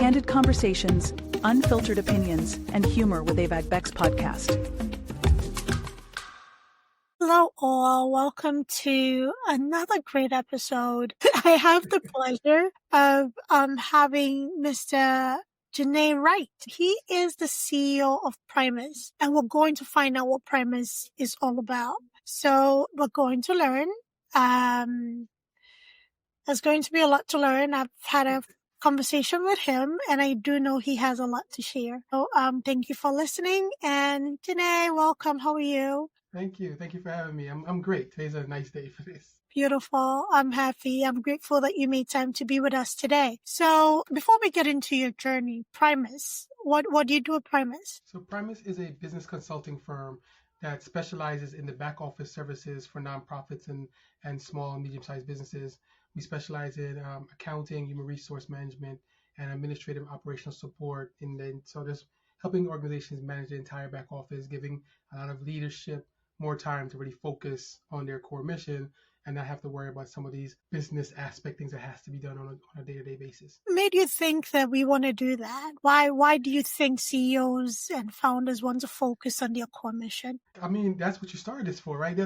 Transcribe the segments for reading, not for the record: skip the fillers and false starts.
Candid conversations, unfiltered opinions, and humor with AVAG Beck's podcast. Hello all, welcome to another great episode. I have the pleasure of having Mr. Janneh Wright. He is the CEO of Primus, and we're going to find out what Primus is all about. So we're going to learn. There's going to be a lot to learn. I've had a conversation with him, and I do know he has a lot to share. So thank you for listening, and Janneh, welcome. How are you? Thank you. Thank you for having me. I'm great. Today's a nice day for this. Beautiful. I'm happy. I'm grateful that you made time to be with us today. So before we get into your journey, Primus, what do you do at Primus? So Primus is a business consulting firm that specializes in the back office services for nonprofits and small and medium-sized businesses. We specialize in accounting, human resource management, and administrative operational support. So just helping organizations manage the entire back office, giving a lot of leadership more time to really focus on their core mission and not have to worry about some of these business aspect things that has to be done on a day-to-day basis. Made you think that we want to do that? Why do you think CEOs and founders want to focus on their core mission? I mean, that's what you started this for, right?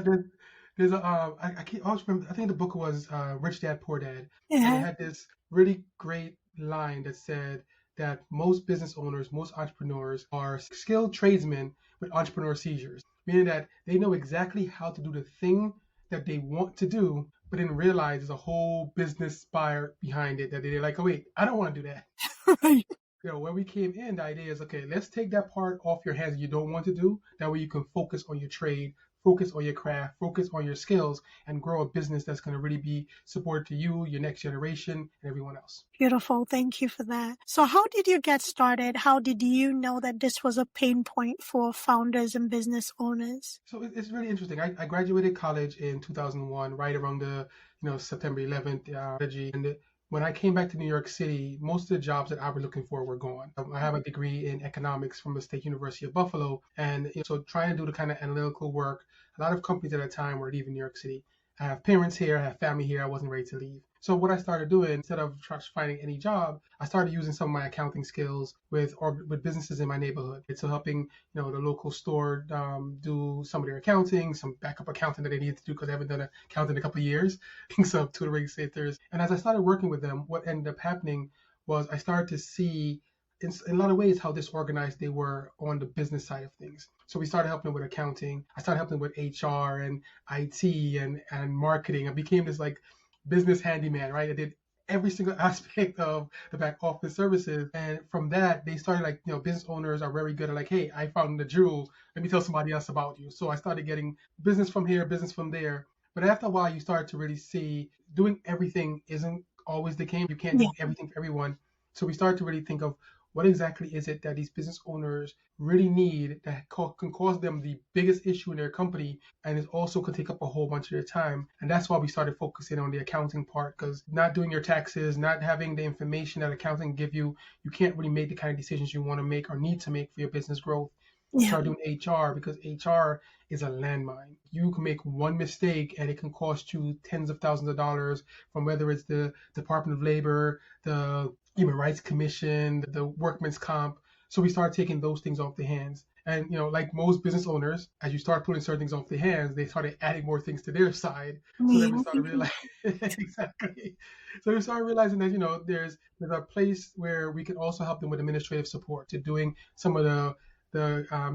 There's a I always remember, I think the book was Rich Dad Poor Dad. And it had this really great line that said that most business owners, most entrepreneurs are skilled tradesmen with entrepreneur seizures, meaning that they know exactly how to do the thing that they want to do, but then realize there's a whole business spire behind it that they're like, oh wait, I don't want to do that. Right. When we came in, the idea is, okay, let's take that part off your hands that you don't want to do. That way you can focus on your trade, focus on your craft, focus on your skills, and grow a business that's going to really be supported to you, your next generation, and everyone else. Beautiful. Thank you for that. So how did you get started? How did you know that this was a pain point for founders and business owners? So it's really interesting. I graduated college in 2001, right around the September 11th and when I came back to New York City, most of the jobs that I was looking for were gone. I have a degree in economics from the State University of Buffalo. And so trying to do the kind of analytical work, a lot of companies at that time were leaving New York City. I have parents here, I have family here, I wasn't ready to leave. So what I started doing, instead of finding any job, I started using some of my accounting skills with businesses in my neighborhood. So helping the local store do some of their accounting, some backup accounting that they needed to do because they haven't done accounting in a couple of years, some tutoring centers. And as I started working with them, what ended up happening was I started to see in a lot of ways how disorganized they were on the business side of things. So we started helping them with accounting. I started helping them with HR and IT and marketing. I became this like business handyman, right? I did every single aspect of the back office services. And from that, they started business owners are very good at hey, I found the jewel. Let me tell somebody else about you. So I started getting business from here, business from there. But after a while, you start to really see doing everything isn't always the case. You can't do everything for everyone. So we started to really think of what exactly is it that these business owners really need that can cause them the biggest issue in their company, and it also could take up a whole bunch of their time. And that's why we started focusing on the accounting part, because not doing your taxes, not having the information that accounting give you, you can't really make the kind of decisions you want to make or need to make for your business growth. Start doing HR, because HR is a landmine. You can make one mistake and it can cost you tens of thousands of dollars, from whether it's the Department of Labor, the Human Rights Commission, the workman's comp. So we started taking those things off the hands. And, like most business owners, as you start putting certain things off the hands, they started adding more things to their side. So then we started realizing, exactly. So we started realizing that, there's a place where we can also help them with administrative support, to doing some of the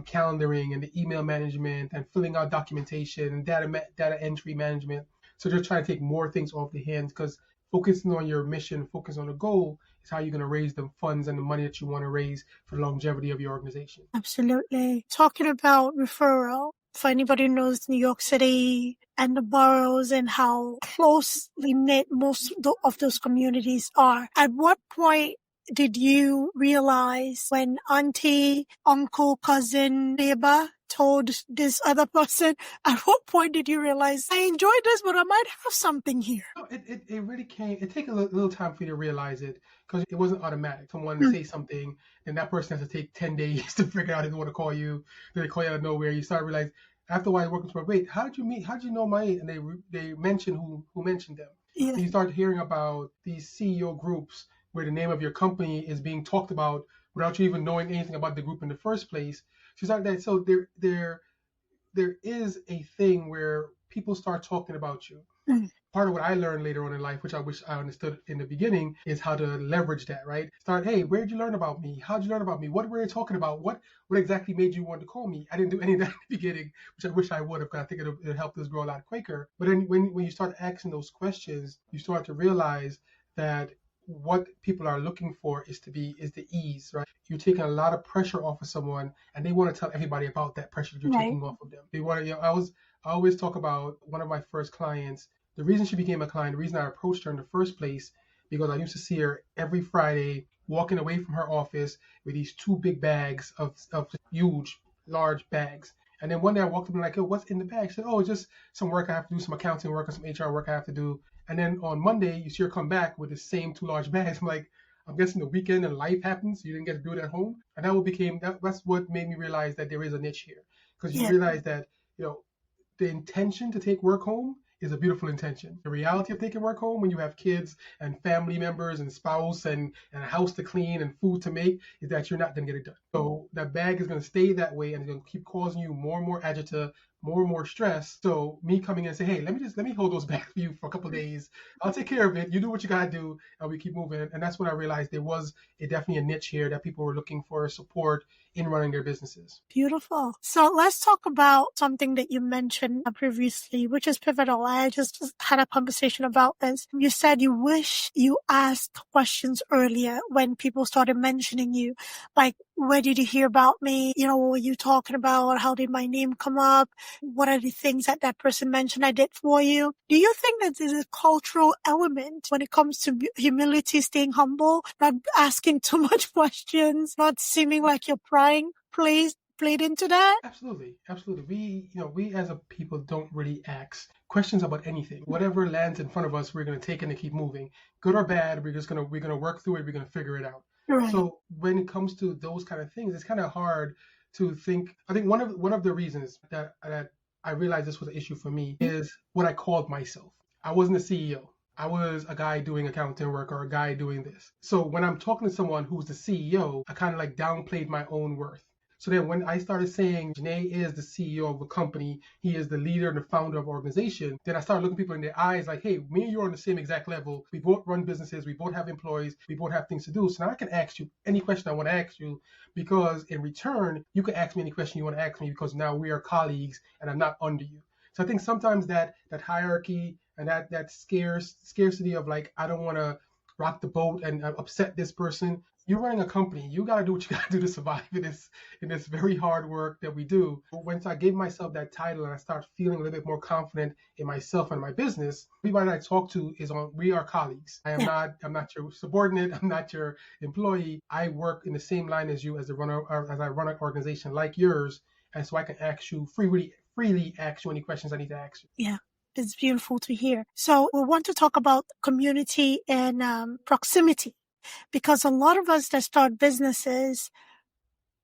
calendaring and the email management and filling out documentation and data entry management. So just trying to take more things off the hands, because focusing on your mission, focus on the goal is how you're going to raise the funds and the money that you want to raise for the longevity of your organization. Absolutely. Talking about referral, for anybody who knows New York City and the boroughs and how closely knit most of those communities are, at what point did you realize when auntie, uncle, cousin, neighbor told this other person, at what point did you realize, I enjoyed this, but I might have something here? It really came, it took a little time for you to realize it, because it wasn't automatic. Someone to say something, and that person has to take 10 days to figure out if they want to call you. Then they call you out of nowhere. You start to realize, after a while, you're working for, wait, how did you meet? How did you know my age? And they mention who mentioned them. Yeah. And you start hearing about these CEO groups where the name of your company is being talked about without you even knowing anything about the group in the first place. She's like that. So there is a thing where people start talking about you. Mm. Part of what I learned later on in life, which I wish I understood in the beginning, is how to leverage that, right? Start, hey, where'd you learn about me? How'd you learn about me? What were you talking about? What exactly made you want to call me? I didn't do any of that in the beginning, which I wish I would have, because I think it helped us grow a lot quicker. But then when you start asking those questions, you start to realize that what people are looking for is the ease, right? You're taking a lot of pressure off of someone, and they want to tell everybody about that pressure that you're Right. taking off of them. They want to, I always talk about one of my first clients. The reason she became a client, the reason I approached her in the first place, because I used to see her every Friday walking away from her office with these two big bags of huge, large bags. And then one day I walked up and like, oh, what's in the bag? She said, oh, it's just some work I have to do, some accounting work or some HR work I have to do. And then on Monday, you see her come back with the same two large bags. I'm like, I'm guessing the weekend and life happens. You didn't get to do it at home. And that's what made me realize that there is a niche here. Because you Yeah. realize that, the intention to take work home is a beautiful intention. The reality of taking work home when you have kids and family members and spouse and a house to clean and food to make is that you're not going to get it done. So that bag is going to stay that way and it's going to keep causing you more and more agita, more and more stress. So me coming in and say, hey, let me hold those bags for you for a couple of days. I'll take care of it. You do what you got to do and we keep moving. And that's when I realized there was definitely a niche here that people were looking for support in running their businesses. Beautiful. So let's talk about something that you mentioned previously, which is pivotal. I just had a conversation about this. You said you wish you asked questions earlier when people started mentioning you, like, where did you hear about me? What were you talking about? How did my name come up? What are the things that person mentioned I did for you? Do you think that there's a cultural element when it comes to humility, staying humble, not asking too much questions, not seeming like you're prying, played into that? Absolutely. We as a people don't really ask questions about anything. Whatever lands in front of us, we're going to take it and keep moving. Good or bad, we're going to work through it. We're going to figure it out. Right. So when it comes to those kind of things, it's kind of hard to think. I think one of the reasons that I realized this was an issue for me is what I called myself. I wasn't a CEO. I was a guy doing accounting work or a guy doing this. So when I'm talking to someone who's the CEO, I kind of like downplayed my own worth. So then when I started saying Janneh is the CEO of a company, he is the leader and the founder of an organization, then I started looking people in their eyes like, hey, me and you are on the same exact level. We both run businesses. We both have employees. We both have things to do. So now I can ask you any question I want to ask you because in return, you can ask me any question you want to ask me because now we are colleagues and I'm not under you. So I think sometimes that hierarchy and that scarcity of like, I don't want to rock the boat and upset this person. You're running a company. You got to do what you got to do to survive in this very hard work that we do. Once I gave myself that title and I start feeling a little bit more confident in myself and my business, everybody that I talk to we are colleagues. I'm not your subordinate. I'm not your employee. I work in the same line as you as I run an organization like yours. And so I can ask you freely ask you any questions I need to ask you. Yeah. It's beautiful to hear. So we want to talk about community and proximity. Because a lot of us that start businesses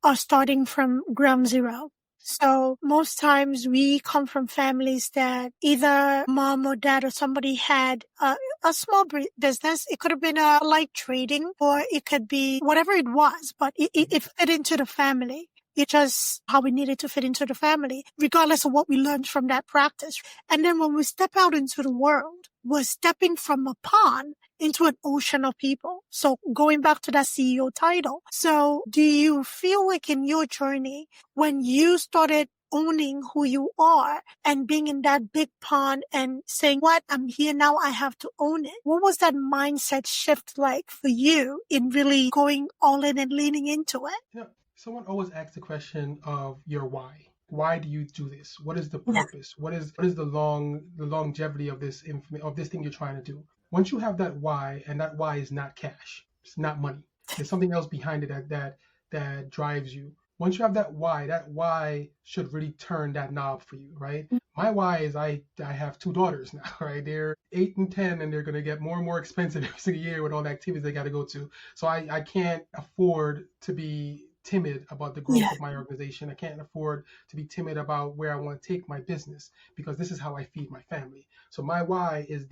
are starting from ground zero. So most times we come from families that either mom or dad or somebody had a small business. It could have been a light trading or it could be whatever it was, but it fit into the family. It's just how we needed to fit into the family, regardless of what we learned from that practice. And then when we step out into the world, we're stepping from a pond into an ocean of people. So going back to that CEO title. So do you feel like in your journey, when you started owning who you are and being in that big pond and saying, what, I'm here now, I have to own it. What was that mindset shift like for you in really going all in and leaning into it? Someone always asks the question of your why. Why do you do this? What is the purpose? What is the longevity of this thing you're trying to do? Once you have that why, and that why is not cash, it's not money. There's something else behind it that drives you. Once you have that why should really turn that knob for you, right? My why is I have two daughters now, right? They're 8 and 10, and they're gonna get more and more expensive every single year with all the activities they got to go to. So I can't afford to be timid about the growth of my organization. I can't afford to be timid about where I want to take my business because this is how I feed my family. So my why is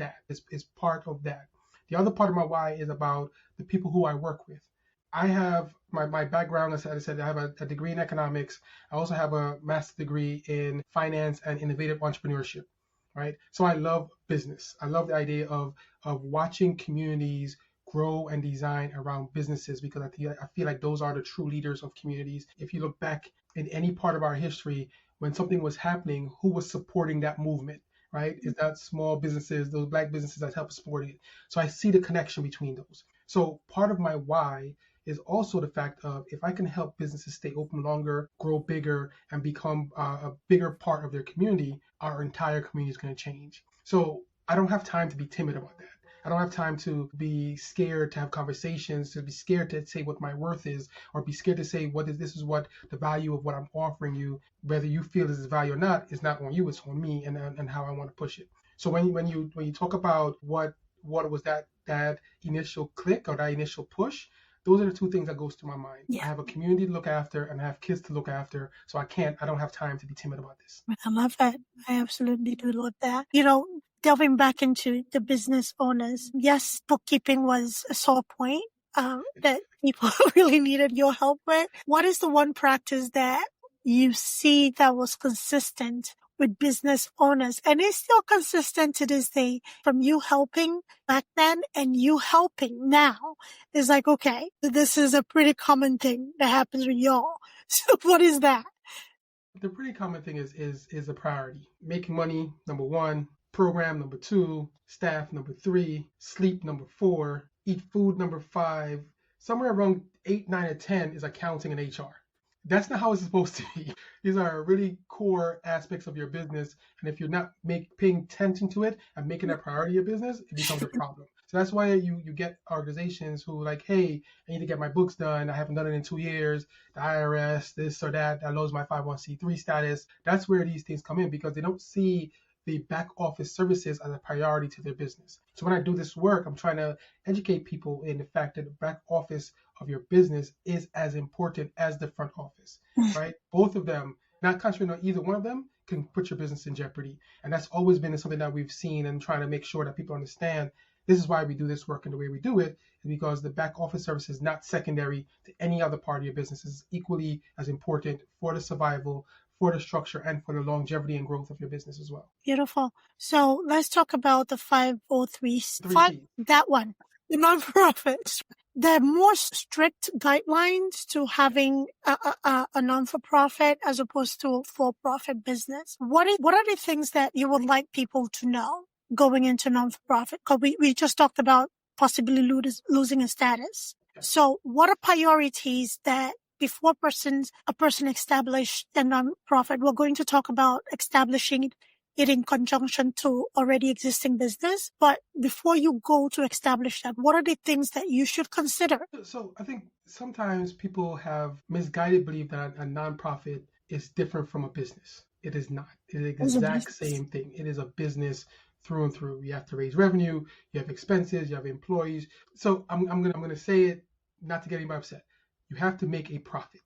part of that. The other part of my why is about the people who I work with. I have my background, as I said, I have a degree in economics. I also have a master's degree in finance and innovative entrepreneurship, right? So I love business. I love the idea of watching communities grow and design around businesses, because I feel like those are the true leaders of communities. If you look back in any part of our history, when something was happening, who was supporting that movement, right? Is that small businesses, those Black businesses that help support it. So I see the connection between those. So part of my why is also the fact of, if I can help businesses stay open longer, grow bigger, and become a bigger part of their community, our entire community is going to change. So I don't have time to be timid about that. I don't have time to be scared to have conversations, to be scared to say what my worth is, or be scared to say this is what the value of what I'm offering you. Whether you feel this is value or not is not on you, it's on me, and how I want to push it. So when you talk about what was that initial click or that initial push, those are the two things that goes through my mind. Yeah. I have a community to look after and I have kids to look after, so I don't have time to be timid about this. I love that. I absolutely do love that. Delving back into the business owners, yes, bookkeeping was a sore point that people really needed your help with. What is the one practice that you see that was consistent with business owners and is still consistent to this day, from you helping back then and you helping now? Is like, okay, this is a pretty common thing that happens with y'all. So what is that? The pretty common thing is a priority. Making money, number one. Program, number two. Staff, number three. Sleep, number four. Eat food, number five. Somewhere around 8, 9, or 10 is accounting and HR. That's not how it's supposed to be. These are really core aspects of your business, and if you're not paying attention to it and making that priority of business, it becomes a problem. So that's why you get organizations who like, hey, I need to get my books done. I haven't done it in 2 years. The IRS, this or that lowers my 501c3 status. That's where these things come in, because they don't see the back office services as a priority to their business. So when I do this work, I'm trying to educate people in the fact that the back office of your business is as important as the front office, right? Both of them, not concentrating on either one of them, can put your business in jeopardy. And that's always been something that we've seen, and trying to make sure that people understand this is why we do this work and the way we do it, is because the back office service is not secondary to any other part of your business. It's equally as important for the survival, for the structure, and for the longevity and growth of your business as well. Beautiful. So let's talk about the 503. That one, the nonprofits. There are more strict guidelines to having a non-for-profit as opposed to a for-profit business. What are the things that you would like people to know going into non-for-profit? Because we just talked about possibly losing a status. Yeah. So what are priorities that before a person established a non-profit? We're going to talk about establishing it in conjunction to already existing business. But before you go to establish that, what are the things that you should consider? So I think sometimes people have misguided belief that a nonprofit is different from a business. It is not. It is the exact same thing. It is a business through and through. You have to raise revenue, you have expenses, you have employees. So I'm gonna say it, not to get anybody upset. You have to make a profit.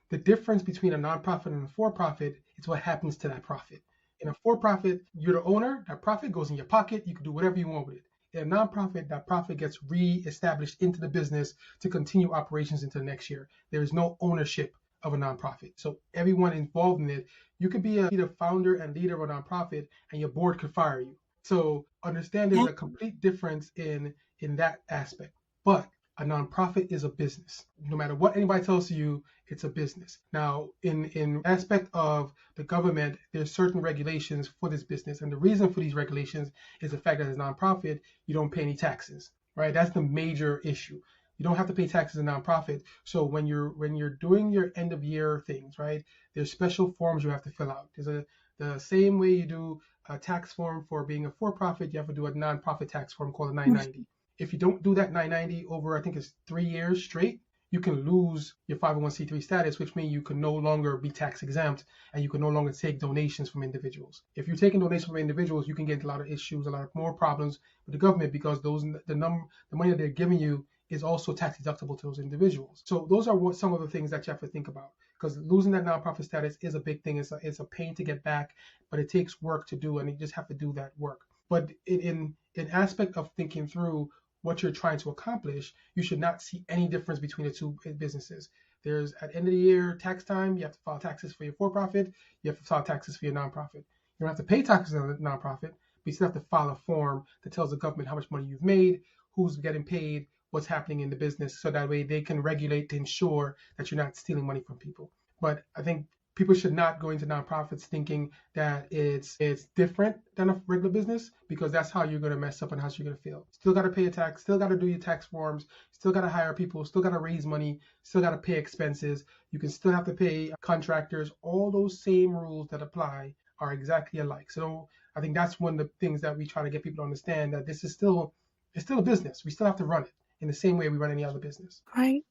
The difference between a nonprofit and a for-profit is what happens to that profit. In a for-profit, you're the owner, that profit goes in your pocket, you can do whatever you want with it. In a nonprofit, that profit gets re-established into the business to continue operations into the next year. There is no ownership of a nonprofit. So everyone involved in it, you could be the founder and leader of a nonprofit, and your board could fire you. So understand there's a complete difference in that aspect. But a nonprofit is a business. No matter what anybody tells you, it's a business. Now, in aspect of the government, there's certain regulations for this business. And the reason for these regulations is the fact that as a nonprofit, you don't pay any taxes, right? That's the major issue. You don't have to pay taxes in a nonprofit. So when you're doing your end of year things, right, there's special forms you have to fill out. There's the same way you do a tax form for being a for-profit, you have to do a nonprofit tax form called a 990. If you don't do that 990 over, I think it's 3 years straight, you can lose your 501c3 status, which means you can no longer be tax exempt and you can no longer take donations from individuals. If you're taking donations from individuals, you can get a lot of issues, a lot of more problems with the government, because the money that they're giving you is also tax deductible to those individuals. So those are some of the things that you have to think about, because losing that nonprofit status is a big thing. It's a pain to get back, but it takes work to do, and you just have to do that work. But in aspect of thinking through what you're trying to accomplish, you should not see any difference between the two businesses. There's at the end of the year tax time, you have to file taxes for your for-profit, you have to file taxes for your nonprofit. You don't have to pay taxes on the nonprofit, but you still have to file a form that tells the government how much money you've made, who's getting paid, what's happening in the business, so that way they can regulate to ensure that you're not stealing money from people. But I think people should not go into nonprofits thinking that it's different than a regular business, because that's how you're going to mess up and how you're going to feel. Still got to pay a tax, still got to do your tax forms, still got to hire people, still got to raise money, still got to pay expenses. You can still have to pay contractors. All those same rules that apply are exactly alike. So I think that's one of the things that we try to get people to understand, that this is still, it's still a business. We still have to run it in the same way we run any other business. Right.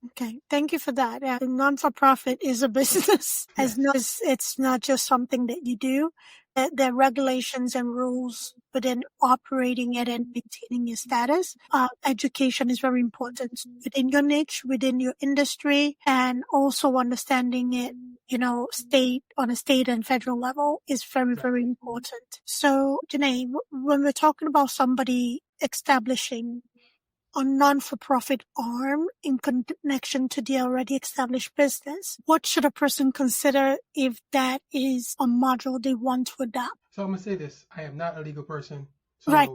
Okay, thank you for that. Non-for-profit is a business, as Yes. not as it's not just something that you do. There are regulations and rules within operating it and maintaining your status. Education is very important within your niche, within your industry, and also understanding it, on a state and federal level is very, very important. So, Janneh, when we're talking about somebody establishing a non-for-profit arm in connection to the already established business, what should a person consider if that is a module they want to adopt? So I'm going to say this. I am not a legal person, so Right.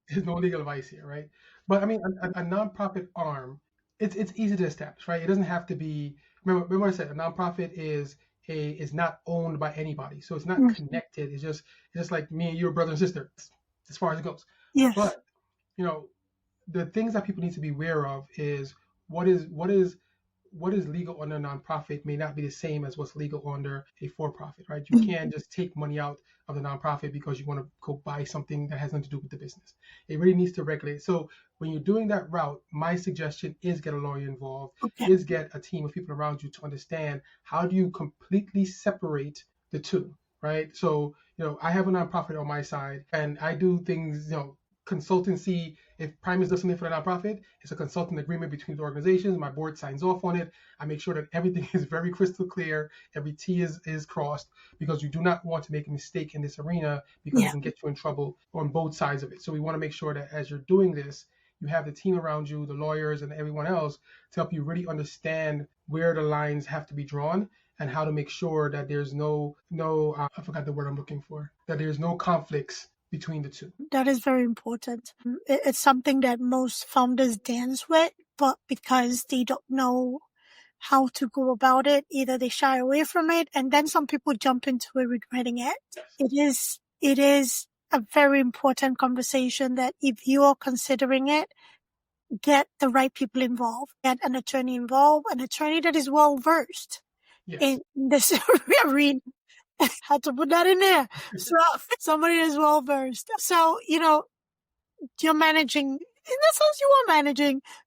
there's no legal advice here, right? But I mean, a nonprofit arm, it's easy to establish, right? It doesn't have to be. Remember what I said. A nonprofit is not owned by anybody, so it's not connected. It's just like me and your brother and sister, as far as it goes. Yes. But the things that people need to be aware of is what is legal under a nonprofit may not be the same as what's legal under a for-profit, right? You can't just take money out of the nonprofit because you want to go buy something that has nothing to do with the business. It really needs to regulate. So when you're doing that route, my suggestion is get a lawyer involved, is get a team of people around you to understand how do you completely separate the two, right? So, I have a nonprofit on my side and I do things, consultancy. If Primus does something for the nonprofit, it's a consulting agreement between the organizations. My board signs off on it. I make sure that everything is very crystal clear. Every T is crossed, because you do not want to make a mistake in this arena, because it can get you in trouble on both sides of it. So we want to make sure that as you're doing this, you have the team around you, the lawyers and everyone else, to help you really understand where the lines have to be drawn and how to make sure that there's no I forgot the word I'm looking for, that there's no conflicts between the two. That is very important. It's something that most founders dance with, but because they don't know how to go about it, either they shy away from it, and then some people jump into it regretting it. Yes. It is a very important conversation that if you are considering it, get the right people involved, get an attorney involved, an attorney that is well versed in this arena. Had to put that in there. So somebody is well versed. So, you're managing, in the sense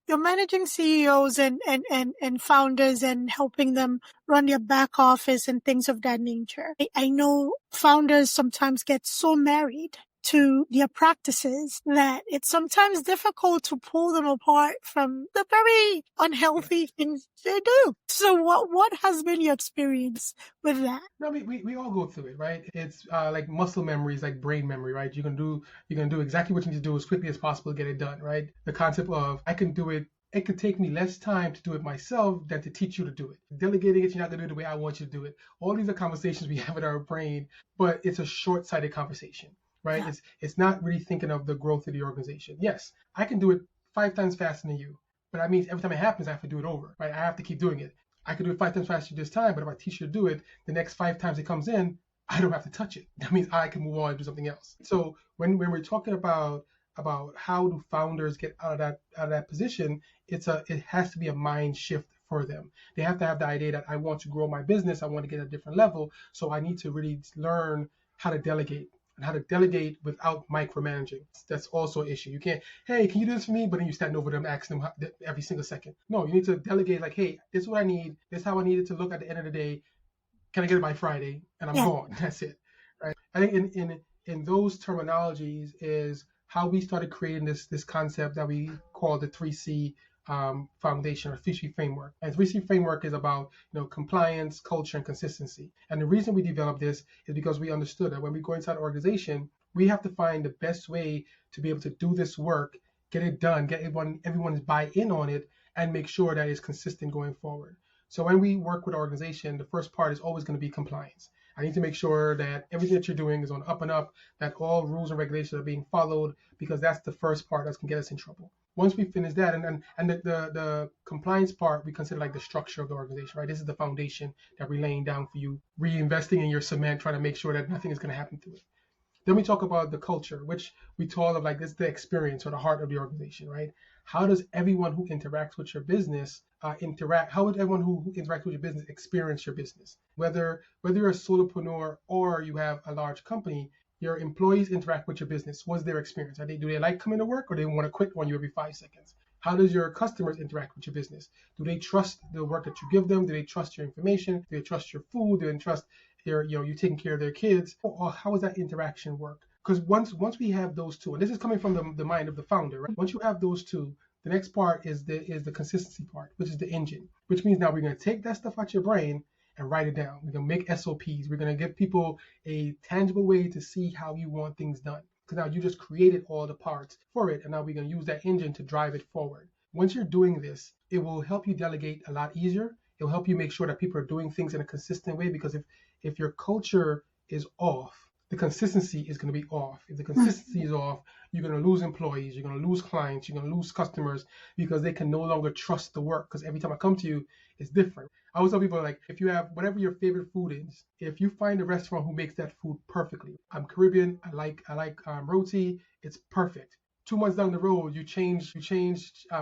you're managing CEOs and founders and helping them run their back office and things of that nature. I know founders sometimes get so married to their practices that it's sometimes difficult to pull them apart from the very unhealthy things they do. So what has been your experience with that? No, we all go through it, right? It's like muscle memory is like brain memory, right? You're gonna do exactly what you need to do as quickly as possible to get it done, right? The concept of I can do it. It could take me less time to do it myself than to teach you to do it. Delegating it, you're not gonna do it the way I want you to do it. All these are conversations we have in our brain, but it's a short-sighted conversation, right? Yeah. It's not really thinking of the growth of the organization. Yes, I can do it 5 times faster than you, but that means every time it happens, I have to do it over, right? I have to keep doing it. I can do it 5 times faster this time, but if I teach you to do it, the next 5 times it comes in, I don't have to touch it. That means I can move on and do something else. So when we're talking about how do founders get out of that position, it has to be a mind shift for them. They have to have the idea that I want to grow my business, I want to get a different level, so I need to really learn how to delegate. And how to delegate without micromanaging. That's also an issue. You can't, hey, can you do this for me? But then you stand over them asking them every single second. No, you need to delegate like, hey, this is what I need. This is how I need it to look at the end of the day. Can I get it by Friday? And I'm gone. That's it. Right. I think in those terminologies is how we started creating this concept that we call the 3C foundation or 3C framework. And 3C framework is about compliance, culture, and consistency. And the reason we developed this is because we understood that when we go inside an organization, We have to find the best way to be able to do this work, get it done, get everyone's buy-in on it, and make sure that it's consistent going forward. So when we work with an organization, the first part is always going to be compliance. I need to make sure that everything that you're doing is on up and up, that all rules and regulations are being followed, because that's the first part that's going to get us in trouble. Once we finish that, and the compliance part, we consider like the structure of the organization, right? This is the foundation that we're laying down for you, reinvesting in your cement, trying to make sure that nothing is going to happen to it. Then we talk about the culture, which we call of like this the experience or the heart of the organization, right? How does everyone who interacts with your business interact? How would everyone who interacts with your business experience your business? Whether you're a solopreneur or you have a large company, your employees interact with your business. What's their experience? Do they like coming to work, or they want to quit on you every 5 seconds? How does your customers interact with your business? Do they trust the work that you give them? Do they trust your information? Do they trust your food? Do they trust you taking care of their kids? Or how does that interaction work? Because once we have those two, and this is coming from the mind of the founder, right? Once you have those two, the next part is the consistency part, which is the engine, which means now we're going to take that stuff out your brain and write it down. We're going to make SOPs. We're going to give people a tangible way to see how you want things done. Because now you just created all the parts for it, and now we're going to use that engine to drive it forward. Once you're doing this, it will help you delegate a lot easier. It will help you make sure that people are doing things in a consistent way, because if your culture is off, the consistency is going to be off. If the consistency is off, you're going to lose employees, you're going to lose clients, you're going to lose customers, because they can no longer trust the work, because every time I come to you, it's different. I always tell people, like, if you have whatever your favorite food is, if you find a restaurant who makes that food perfectly, I'm Caribbean, I like roti, it's perfect. 2 months down the road, you change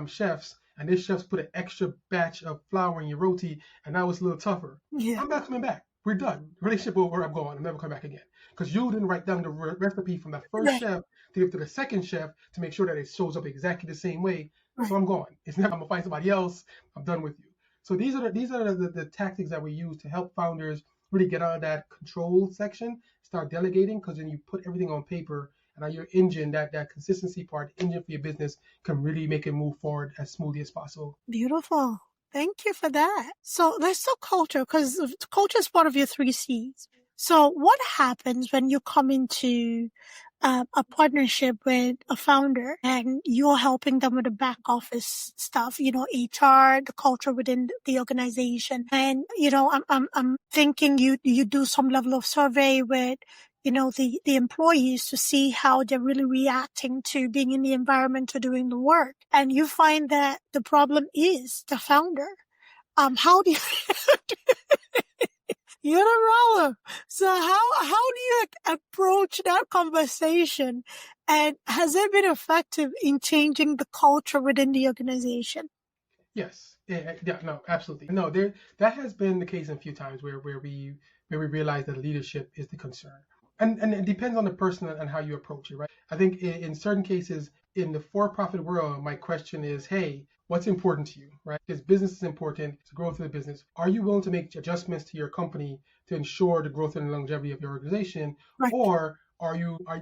chefs, and this chef's put an extra batch of flour in your roti, and now it's a little tougher. Yeah. I'm not coming back. We're done. Relationship over, I'm gone. I'm never coming back again. Because you didn't write down the recipe from the first Right. chef to give to the second chef to make sure that it shows up exactly the same way. Right. So I'm gone. It's not, I'm going to find somebody else. I'm done with you. So these are the tactics that we use to help founders really get out of that control section, start delegating, because then you put everything on paper, and now your engine, that consistency part, engine for your business, can really make it move forward as smoothly as possible. Beautiful. Thank you for that. So let's talk culture, because culture is part of your 3 C's. So what happens when you come into a partnership with a founder and you're helping them with the back office stuff, HR, the culture within the organization, and I'm thinking you do some level of survey with the employees to see how they're really reacting to being in the environment or doing the work, and you find that the problem is the founder. How do you you're a roller. So how do you approach that conversation, and has it been effective in changing the culture within the organization? Yes. Yeah, no, absolutely. No, that has been the case a few times where we realize that leadership is the concern. And it depends on the person and how you approach it, right? I think in certain cases, in the for-profit world, my question is, hey, what's important to you, right? Because business is important, it's the growth of the business. Are you willing to make adjustments to your company to ensure the growth and longevity of your organization? Right. Or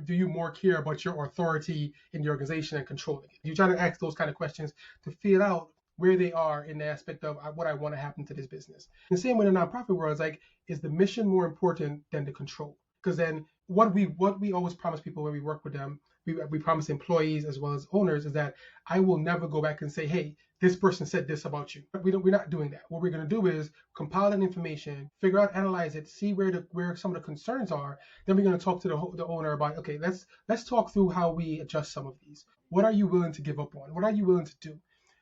do you more care about your authority in the organization and controlling it? You try to ask those kind of questions to feel out where they are in the aspect of what I want to happen to this business. And the same way in the nonprofit world is like, is the mission more important than the control? Because then what we always promise people when we work with them, we promise employees as well as owners, is that I will never go back and say, hey, this person said this about you. But we're not doing that. What we're going to do is compile that information, figure out, analyze it, see where some of the concerns are. Then we're going to talk to the owner about, okay, let's talk through how we adjust some of these. What are you willing to give up on? What are you willing to do?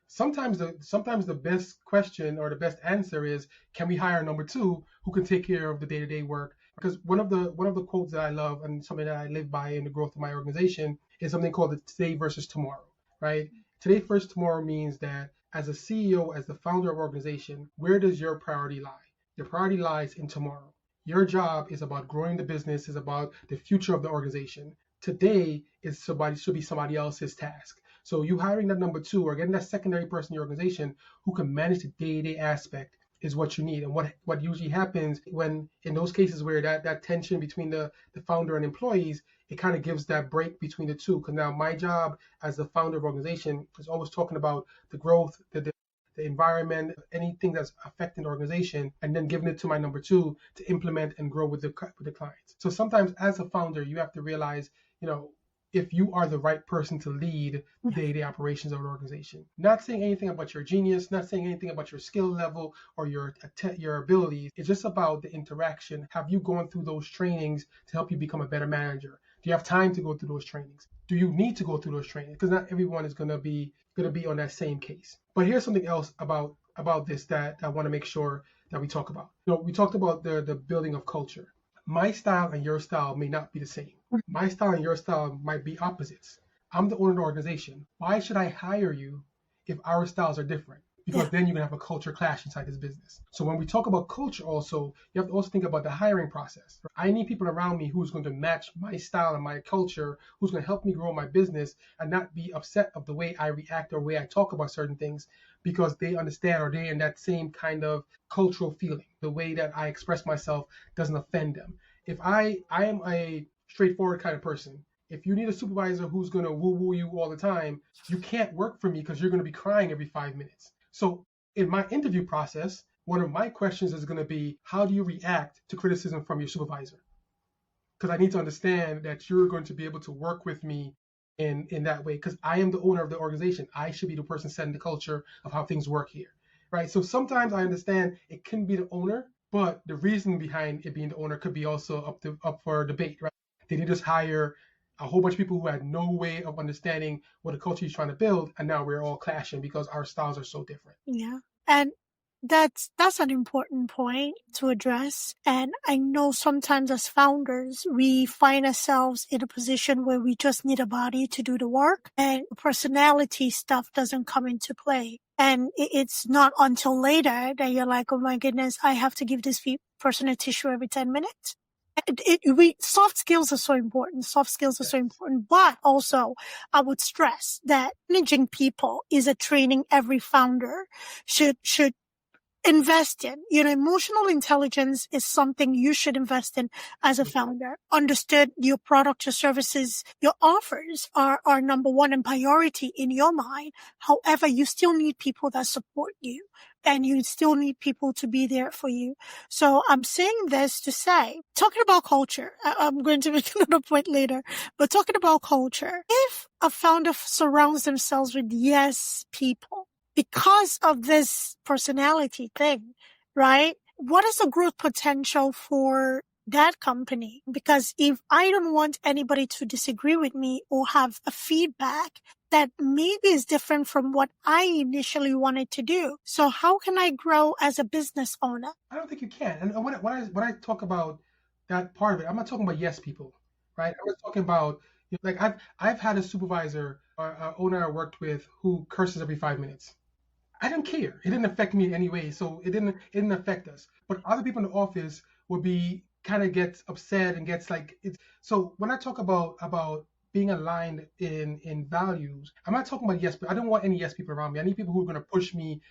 Sometimes the best question or the best answer is, can we hire a number 2 who can take care of the day-to-day work? Because one of the quotes that I love and something that I live by in the growth of my organization is something called the today versus tomorrow, right? Today versus tomorrow means that as a CEO, as the founder of an organization, where does your priority lie? Your priority lies in tomorrow. Your job is about growing the business, is about the future of the organization. Today should be somebody else's task. So you hiring that number 2 or getting that secondary person in your organization who can manage the day-to-day aspect is what you need. And what usually happens when in those cases where that tension between the founder and employees, it kind of gives that break between the two. Because now my job as the founder of organization is always talking about the growth, the environment, anything that's affecting the organization, and then giving it to my number 2 to implement and grow with the clients. So sometimes as a founder, you have to realize, if you are the right person to lead the day-to-day operations of an organization. Not saying anything about your genius, not saying anything about your skill level or your abilities. It's just about the interaction. Have you gone through those trainings to help you become a better manager? Do you have time to go through those trainings? Do you need to go through those trainings? Because not everyone is going to be on that same case. But here's something else about this that I want to make sure that we talk about. We talked about the building of culture. My style and your style may not be the same. My style and your style might be opposites. I'm the owner of the organization. Why should I hire you if our styles are different? Because then you're going to have a culture clash inside this business. So when we talk about culture also, you have to also think about the hiring process. I need people around me who's going to match my style and my culture, who's going to help me grow my business and not be upset of the way I react or way I talk about certain things because they understand or they're in that same kind of cultural feeling. The way that I express myself doesn't offend them. If I am a straightforward kind of person, if you need a supervisor who's going to woo-woo you all the time, you can't work for me because you're going to be crying every 5 minutes. So in my interview process, one of my questions is going to be, how do you react to criticism from your supervisor? Because I need to understand that you're going to be able to work with me in that way, because I am the owner of the organization. I should be the person setting the culture of how things work here, right? So sometimes I understand it can be the owner, but the reason behind it being the owner could be also up for debate, right? Did he just hire a whole bunch of people who had no way of understanding what a culture he's trying to build, and now we're all clashing because our styles are so different? Yeah. And that's an important point to address. And I know sometimes as founders, we find ourselves in a position where we just need a body to do the work and personality stuff doesn't come into play. And it's not until later that you're like, oh my goodness, I have to give this person a tissue every 10 minutes. Soft skills are so important. Soft skills are so important. But also, I would stress that managing people is a training every founder should invest in. Emotional intelligence is something you should invest in as a founder. Understood your product, your services, your offers are number one and priority in your mind. However, you still need people that support you and you still need people to be there for you. So I'm saying this to say, talking about culture, I'm going to make another point later, but talking about culture, if a founder surrounds themselves with yes people, because of this personality thing, right? What is the growth potential for that company? Because if I don't want anybody to disagree with me or have a feedback that maybe is different from what I initially wanted to do, so how can I grow as a business owner? I don't think you can. And when I talk about that part of it, I'm not talking about yes people, right? I'm just talking about like I've had a supervisor or owner I worked with who curses every 5 minutes. I didn't care. It didn't affect me in any way, so it didn't affect us. But other people in the office would be kind of gets upset and gets like it's. So when I talk about being aligned in values, I'm not talking about yes, but I don't want any yes people around me. I need people who are going to push me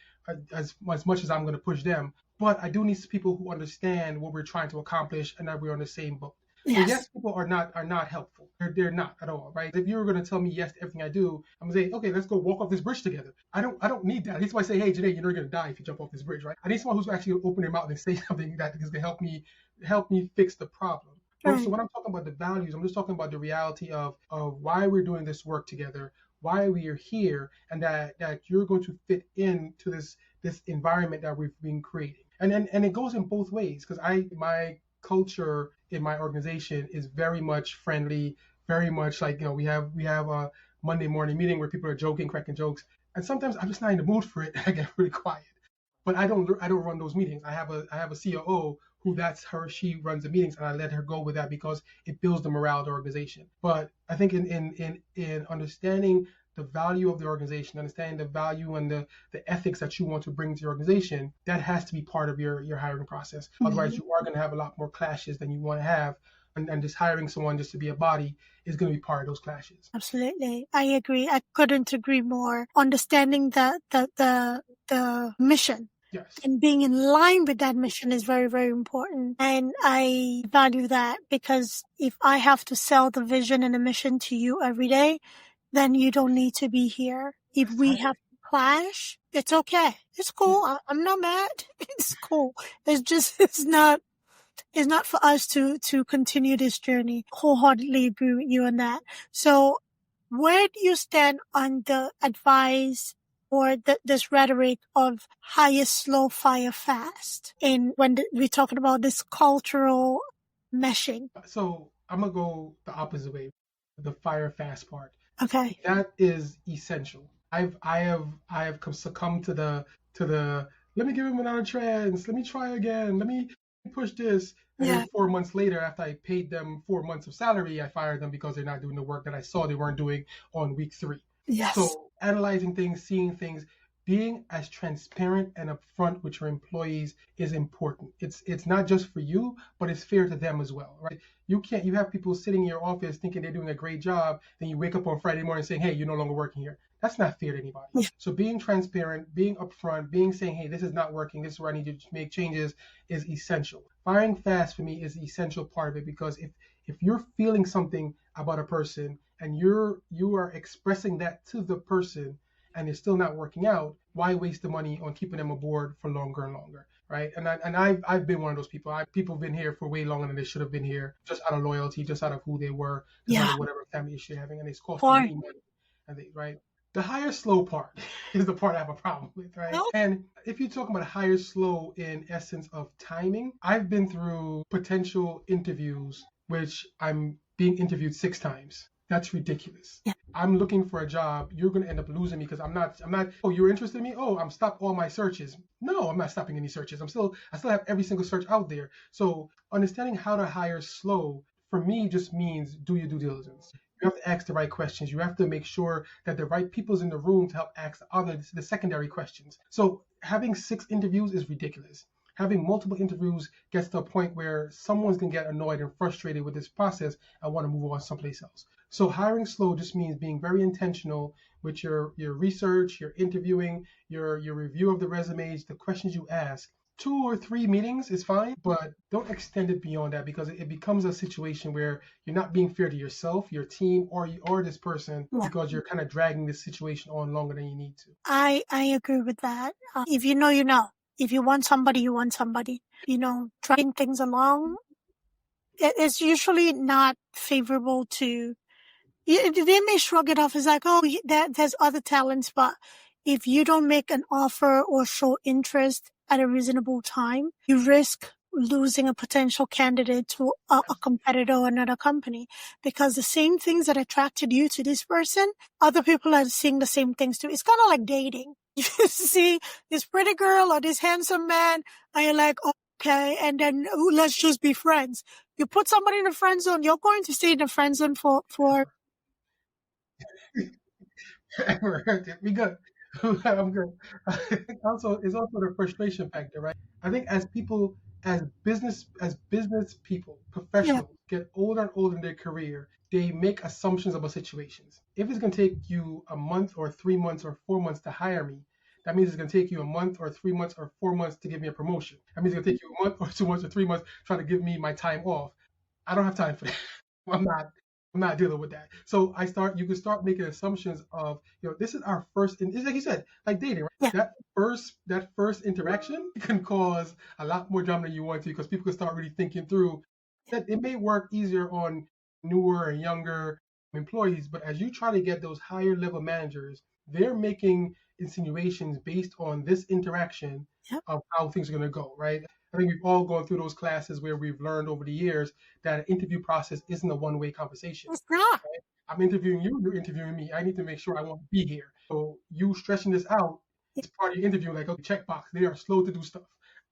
as much as I'm going to push them. But I do need people who understand what we're trying to accomplish and that we're on the same boat. Yes. So yes people are not helpful. They're not at all, right? If you're going to tell me yes to everything I do, I'm going to say, okay, let's go walk off this bridge together. I don't need that. I need somebody to say, hey, Janneh, you're not going to die if you jump off this bridge, right? I need someone who's actually going to open their mouth and say something that is going to help me fix the problem. Right. So when I'm talking about the values, I'm just talking about the reality of why we're doing this work together, why we are here, and that you're going to fit into this environment that we've been creating. And it goes in both ways, because my culture in my organization is very much friendly, very much like, we have a Monday morning meeting where people are joking, cracking jokes, and sometimes I'm just not in the mood for it. I get really quiet. But I don't run those meetings. I have a COO who she runs the meetings, and I let her go with that because it builds the morale of the organization. But I think in understanding the value of the organization, understanding the value and the ethics that you want to bring to your organization, that has to be part of your hiring process. Mm-hmm. Otherwise, you are going to have a lot more clashes than you want to have. And just hiring someone just to be a body is going to be part of those clashes. Absolutely. I agree. I couldn't agree more. Understanding the mission. Yes. And being in line with that mission is very, very important. And I value that, because if I have to sell the vision and the mission to you every day, then you don't need to be here. If we have to clash, it's okay. It's cool. I'm not mad. It's cool. It's not It's not for us to continue this journey. Wholeheartedly agree with you on that. So where do you stand on the advice or this rhetoric of hire slow, fire fast? And when we're talking about this cultural meshing. So I'm gonna go the opposite way, the fire fast part. Okay. That is essential. I have succumbed to the let me give him another chance, let me try again, let me push this. And Yeah. then 4 months later, after I paid them 4 months of salary, I fired them because they're not doing the work that I saw they weren't doing on week 3. Yes. So analyzing things, seeing things, being as transparent and upfront with your employees is important. It's not just for you, but it's fair to them as well, right? You have people sitting in your office thinking they're doing a great job, then you wake up on Friday morning saying, hey, you're no longer working here. That's not fair to anybody. Yeah. So being transparent, being upfront, saying, hey, this is not working, this is where I need to make changes is essential. Firing fast for me is the essential part of it, because if you're feeling something about a person and you are expressing that to the person and it's still not working out, why waste the money on keeping them aboard for longer and longer, right? And I've been one of those people. People have been here for way longer than they should have been here, just out of loyalty, just out of who they were, just out of whatever family issue they're having, and it's costing me money. And right? The hire slow part is the part I have a problem with, right? No. And if you talk about hire slow in essence of timing, I've been through potential interviews which I'm being interviewed 6 times. That's ridiculous. Yeah. I'm looking for a job. You're going to end up losing me because I'm not, oh, you're interested in me? Oh, I'm stopped all my searches. No, I'm not stopping any searches. I still have every single search out there. So understanding how to hire slow for me just means do your due diligence. You have to ask the right questions. You have to make sure that the right people's in the room to help ask the secondary questions. So having 6 interviews is ridiculous. Having multiple interviews gets to a point where someone's going to get annoyed and frustrated with this process and want to move on someplace else. So hiring slow just means being very intentional with your research, your interviewing, your review of the resumes, the questions you ask. 2 or 3 meetings is fine, but don't extend it beyond that, because it becomes a situation where you're not being fair to yourself, your team, or this person, because you're kind of dragging this situation on longer than you need to. I agree with that. If you know, you know. If you want somebody, you want somebody. Dragging things along, it's usually not favorable to. They may shrug it off as like, oh, there's other talents, but if you don't make an offer or show interest at a reasonable time, you risk losing a potential candidate to a competitor or another company, because the same things that attracted you to this person, other people are seeing the same things too. It's kind of like dating. You see this pretty girl or this handsome man, and you're like, okay, and then let's just be friends. You put somebody in the friend zone, you're going to stay in the friend zone for We good. I'm good. It's also the frustration factor, right? I think as people, as business people, professionals get older and older in their career, they make assumptions about situations. If it's going to take you a month or 3 months or 4 months to hire me, that means it's going to take you a month or 3 months or 4 months to give me a promotion. That means it's going to take you a month or 2 months or 3 months trying to give me my time off. I don't have time for that. I'm not dealing with that. So you can start making assumptions of, this is our first, and it's like you said, like dating, right? Yeah. That first interaction can cause a lot more drama than you want to, because people can start really thinking through that it may work easier on newer and younger employees, but as you try to get those higher level managers, they're making insinuations based on this interaction of how things are going to go, right? I think we've all gone through those classes where we've learned over the years that an interview process isn't a one-way conversation. It's not. Right? I'm interviewing you, you're interviewing me. I need to make sure I want to be here. So you stretching this out is part of your interview, like, okay, checkbox. They are slow to do stuff.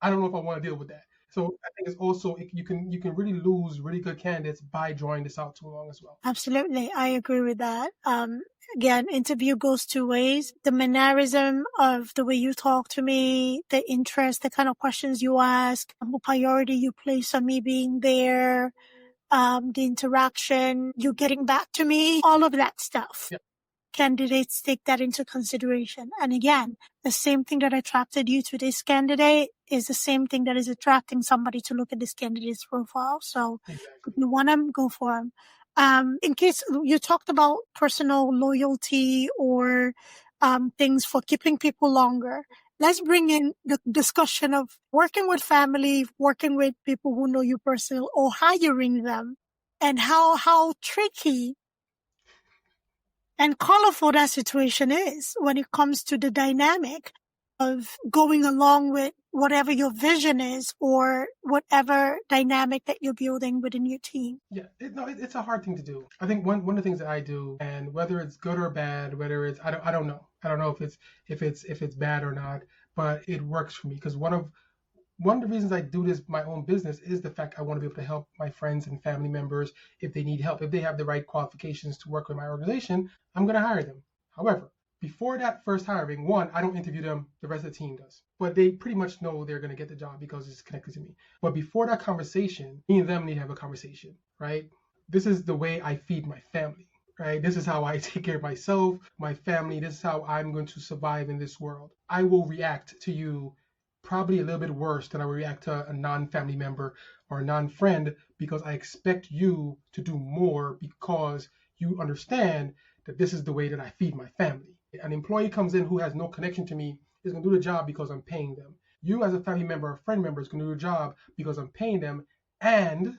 I don't know if I want to deal with that. So I think it's also, you can really lose really good candidates by drawing this out too long as well. Absolutely. I agree with that. Again, interview goes 2 ways. The mannerism of the way you talk to me, the interest, the kind of questions you ask, the priority you place on me being there, the interaction, you getting back to me, all of that stuff. Yeah. Candidates take that into consideration. And again, the same thing that attracted you to this candidate is the same thing that is attracting somebody to look at this candidate's profile. So if you want them, go for them. In case you talked about personal loyalty or things for keeping people longer, let's bring in the discussion of working with family, working with people who know you personally, or hiring them, and how tricky and colorful that situation is when it comes to the dynamic of going along with whatever your vision is or whatever dynamic that you're building within your team. Yeah, it's a hard thing to do. I think one of the things that I do, and whether it's good or bad, whether it's I don't know. I don't know if it's bad or not, but it works for me because one of the reasons I do this my own business is the fact I want to be able to help my friends and family members if they need help. If they have the right qualifications to work with my organization, I'm going to hire them. However, before that first hiring, one, I don't interview them, the rest of the team does. But they pretty much know they're going to get the job because it's connected to me. But before that conversation, me and them need to have a conversation, right? This is the way I feed my family, right? This is how I take care of myself, my family. This is how I'm going to survive in this world. I will react to you probably a little bit worse than I would react to a non-family member or a non-friend because I expect you to do more because you understand that this is the way that I feed my family. An employee comes in who has no connection to me is going to do the job because I'm paying them. You as a family member or friend member is going to do the job because I'm paying them and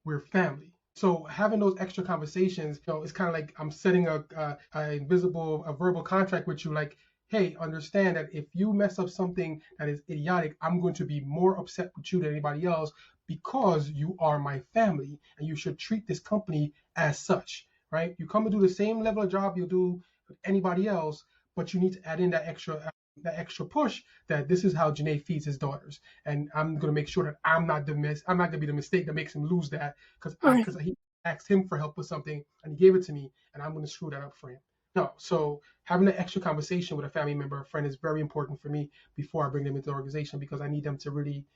we're family. So having those extra conversations, it's kind of like I'm setting a verbal contract with you, like, hey, understand that if you mess up something that is idiotic, I'm going to be more upset with you than anybody else because you are my family and you should treat this company as such, right? You come and do the same level of job you'll do with anybody else, but you need to add in that extra push that this is how Janneh feeds his daughters, and I'm going to make sure that I'm not going to be the mistake that makes him lose that because he asked him for help with something and he gave it to me, and I'm going to screw that up for him. No, so having an extra conversation with a family member or friend is very important for me before I bring them into the organization because I need them to really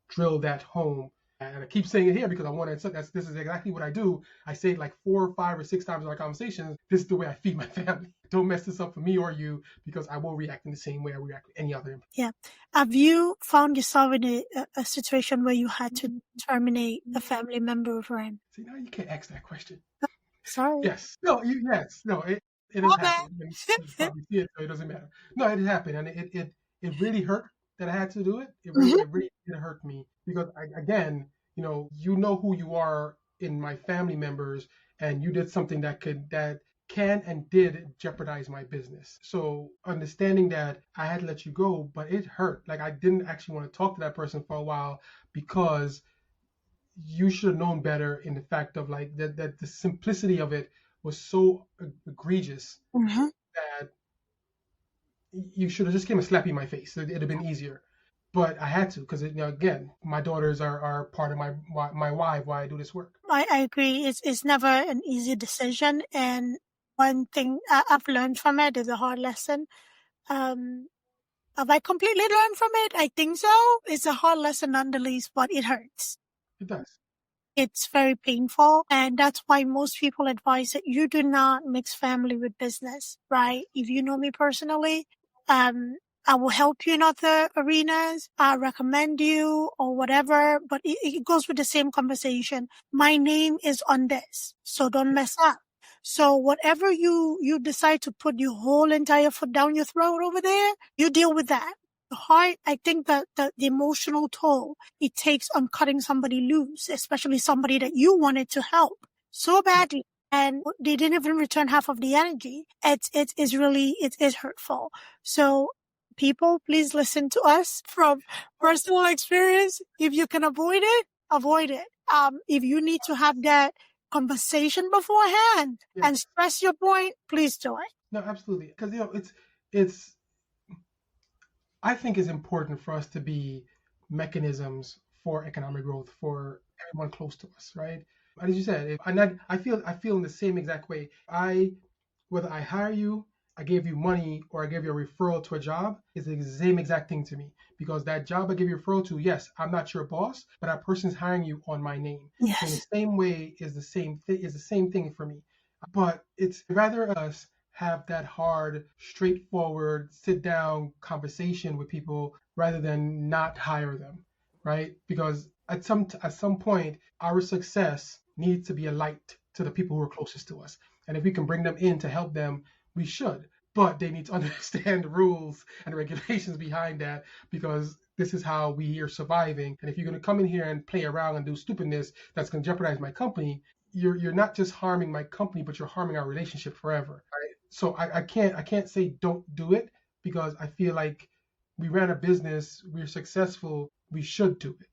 drill that home. And I keep saying it here because I want to. This is exactly what I do. I say it like 4 or 5 or 6 times in our conversations. This is the way I feed my family. Don't mess this up for me or you because I will react in the same way I react with any other employee. Yeah. Have you found yourself in a situation where you had to terminate a family member or friend? See, now you can't ask that question. Sorry. Yes. No. Yes. No. It has happened. You probably see it, so it doesn't matter. No, it happened, and it really hurt that I had to do it. It really did hurt me because again, you know who you are in my family members, and you did something that can and did jeopardize my business. So understanding that I had to let you go, but it hurt. Like I didn't actually want to talk to that person for a while because you should have known better in the fact of like that the simplicity of it was so egregious that you should have just came and slapped me in my face. It'd have been easier. But I had to because again, my daughters are part of my why I do this work. I agree. It's never an easy decision, and one thing I've learned from it is a hard lesson. Have I completely learned from it? I think so. It's a hard lesson nonetheless, but it hurts. It does. It's very painful, and that's why most people advise that you do not mix family with business, right? If you know me personally, I will help you in other arenas. I recommend you or whatever, but it goes with the same conversation. My name is on this, so don't mess up. So whatever you decide to put your whole entire foot down your throat over there, you deal with that. The heart, I think that the emotional toll it takes on cutting somebody loose, especially somebody that you wanted to help so badly, and they didn't even return half of the energy. It's really hurtful. So people, please listen to us from personal experience. If you can avoid it, avoid it. If you need to have that conversation beforehand and stress your point, please do it. No, absolutely. Because it's I think it's important for us to be mechanisms for economic growth for everyone close to us, right? As you said, I feel in the same exact way. Whether I hire you, I gave you money, or I gave you a referral to a job, is the same exact thing to me. Because that job I gave you a referral to, yes, I'm not your boss, but that person's hiring you on my name. Yes. So in the same way is the same thing for me. But it's rather us have that hard, straightforward, sit down conversation with people rather than not hire them, right? Because at some point, our success needs to be a light to the people who are closest to us. And if we can bring them in to help them, we should. but they need to understand the rules and the regulations behind that, because this is how we are surviving. And if you're going to come in here and play around and do stupidness that's going to jeopardize my company, you're not just harming my company, but you're harming our relationship forever. Right? So I can't say don't do it, because I feel like we ran a business, we're successful, we should do it.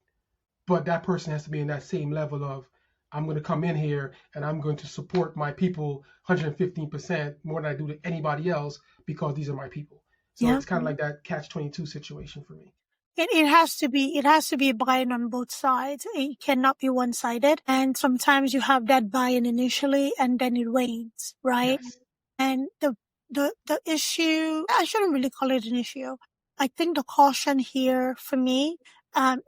But that person has to be in that same level of, I'm going to come in here and I'm going to support my people 115% more than I do to anybody else, because these are my people. So Yeah. it's kind of like that catch-22 situation for me. It has to be a buy-in on both sides. It cannot be one-sided. And sometimes you have that buy-in initially and then it wanes, right? Yes. And the issue, I shouldn't really call it an issue. I think the caution here for me,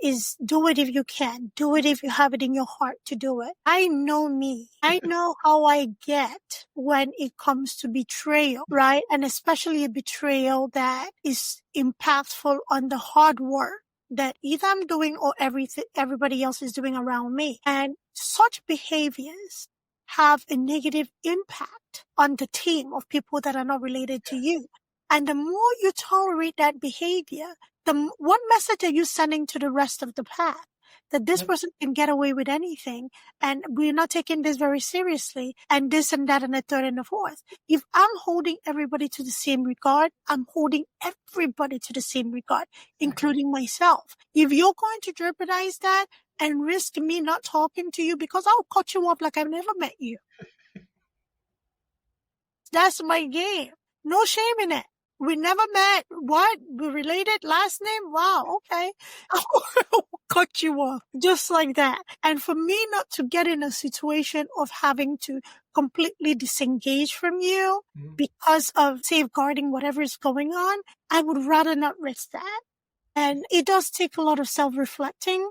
is do it if you can. Do it if you have it in your heart to do it. I know me. I know how I get when it comes to betrayal, right? And especially a betrayal that is impactful on the hard work that either I'm doing or everybody else is doing around me. And such behaviors have a negative impact on the team of people that are not related to you. And the more you tolerate that behavior, what message are you sending to the rest of the pack? That this person can get away with anything, and we're not taking this very seriously, and this and that and the third and the fourth. If I'm holding everybody to the same regard, I'm holding everybody to the same regard, including myself. If you're going to jeopardize that and risk me not talking to you, because I'll cut you off like I've never met you. That's my game. No shame in it. We never met. What? We related last name? Wow. Okay. I'll cut you off just like that. And for me not to get in a situation of having to completely disengage from you because of safeguarding whatever is going on, I would rather not risk that. And it does take a lot of self-reflecting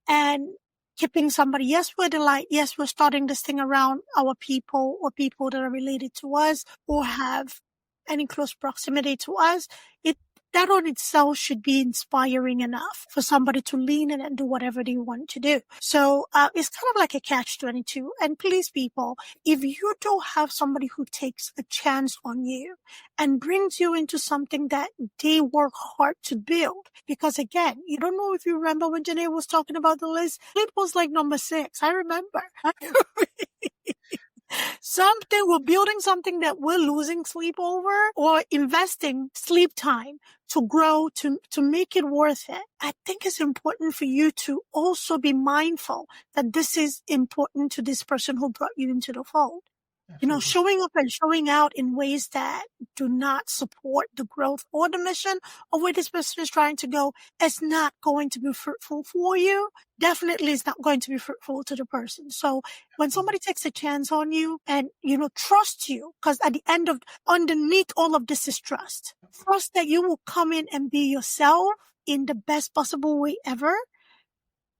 and keeping somebody. Yes, we're the light. Yes, we're starting this thing around our people or people that are related to us or have any close proximity to us. That on itself should be inspiring enough for somebody to lean in and do whatever they want to do. So it's kind of like a catch-22. And please, people, if you don't have somebody who takes a chance on you and brings you into something that they work hard to build, because again, you don't know if you remember when Janneh was talking about the list, it was like number 6. I remember. We're building something that we're losing sleep over, or investing sleep time to grow, to make it worth it. I think it's important for you to also be mindful that this is important to this person who brought you into the fold. Absolutely. Showing up and showing out in ways that do not support the growth or the mission of where this person is trying to go is not going to be fruitful for you. Definitely is not going to be fruitful to the person. So when somebody takes a chance on you and, trust you, because at the underneath all of this is trust. Trust that you will come in and be yourself in the best possible way ever.